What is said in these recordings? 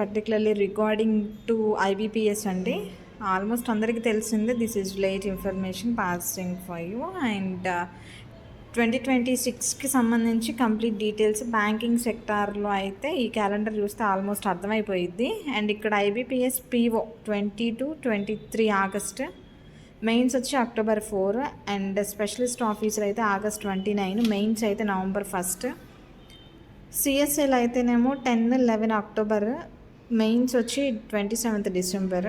Particularly regarding to IBPS అండి. Almost అందరికీ తెలిసిందే. This is late information passing for you. And 2026కి సంబంధించి కంప్లీట్ డీటెయిల్స్ బ్యాంకింగ్ సెక్టార్లో అయితే ఈ క్యాలెండర్ చూస్తే ఆల్మోస్ట్ అర్థమైపోయిద్ది. అండ్ ఇక్కడ ఐబీపీఎస్ పీఓ 20-23 ఆగస్ట్, మెయిన్స్ వచ్చి October 4 అండ్ స్పెషలిస్ట్ ఆఫీసర్ అయితే August 29, మెయిన్స్ అయితే November 1. సిఎస్ఎల్ అయితేనేమో 10-11 అక్టోబర్, మెయిన్స్ వచ్చి 27 డిసెంబర్.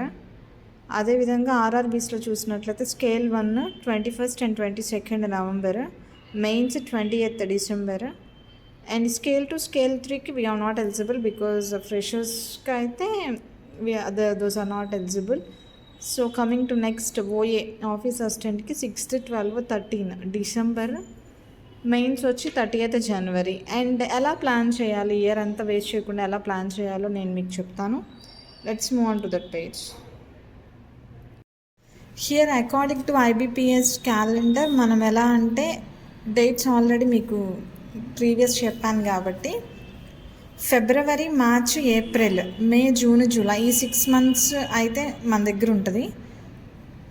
అదేవిధంగా ఆర్ఆర్బీస్లో చూసినట్లయితే scale 1 21 and 22 November, mains 28 December. And scale 2 scale 3కి వీఆర్ నాట్ ఎలిజిబుల్ బికాజ్ ఫ్రెషర్స్కి అయితే those are not eligible. So coming to next OA office అసిస్టెంట్కి 6, 12, 13 డిసెంబర్, మెయిన్స్ వచ్చి 30th జనవరి. అండ్ ఎలా ప్లాన్ చేయాలి, ఇయర్ అంతా వేస్ట్ చేయకుండా ఎలా ప్లాన్ చేయాలో నేను మీకు చెప్తాను. Let's move on to that page. Here according to IBPS calendar మనం ఎలా అంటే డేట్స్ ఆల్రెడీ మీకు ప్రీవియస్ చెప్పాను కాబట్టి ఫిబ్రవరి, మార్చ్, ఏప్రిల్, మే, జూన్, జూలై ఈ 6 months అయితే మన దగ్గర ఉంటుంది.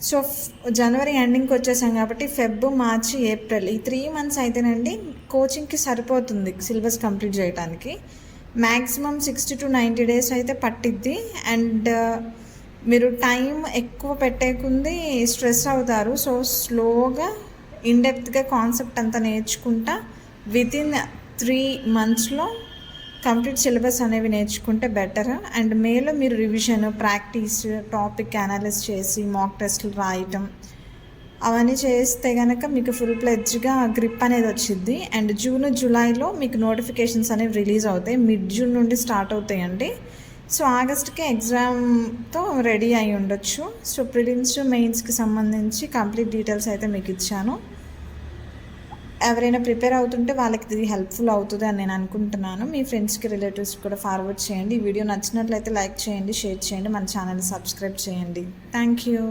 సో జనవరి ఎండింగ్కి వచ్చేసాం కాబట్టి ఫెబ్, మార్చ్, ఏప్రిల్ ఈ 3 months అయితేనండి కోచింగ్కి సరిపోతుంది సిలబస్ కంప్లీట్ చేయడానికి. మ్యాక్సిమం 60 to 90 days అయితే పట్టిద్ది. అండ్ మీరు టైం ఎక్కువ పెట్టేకుంది స్ట్రెస్ అవుతారు. సో స్లోగా ఇన్డెప్త్గా కాన్సెప్ట్ అంతా నేర్చుకుంటా వితిన్ 3 monthsలో కంప్లీట్ సిలబస్ అనేవి నేర్చుకుంటే బెటర్. అండ్ మేలో మీరు రివిజన్, ప్రాక్టీస్, టాపిక్ అనాలిసిస్ చేసి మాక్ టెస్ట్లు రాయటం అవన్నీ చేస్తే కనుక మీకు ఫుల్ ప్లెడ్జ్గా గ్రిప్ అనేది వచ్చింది. అండ్ జూన్, జూలైలో మీకు నోటిఫికేషన్స్ అనేవి రిలీజ్ అవుతాయి. మిడ్ జూన్ నుండి స్టార్ట్ అవుతాయండి. సో ఆగస్ట్కి ఎగ్జామ్తో రెడీ అయి ఉండొచ్చు. సో ప్రిలిమ్స్, మెయిన్స్కి సంబంధించి కంప్లీట్ డీటెయిల్స్ అయితే మీకు ఇచ్చాను. ఎవరైనా ప్రిపేర్ అవుతుంటే వాళ్ళకి ఇది హెల్ప్ఫుల్ అవుతుంది అని నేను అనుకుంటున్నాను. మీ ఫ్రెండ్స్కి, రిలేటివ్స్కి కూడా ఫార్వర్డ్ చేయండి. ఈ వీడియో నచ్చినట్లయితే లైక్ చేయండి, షేర్ చేయండి, మన ఛానల్ని సబ్స్క్రైబ్ చేయండి. Thank you.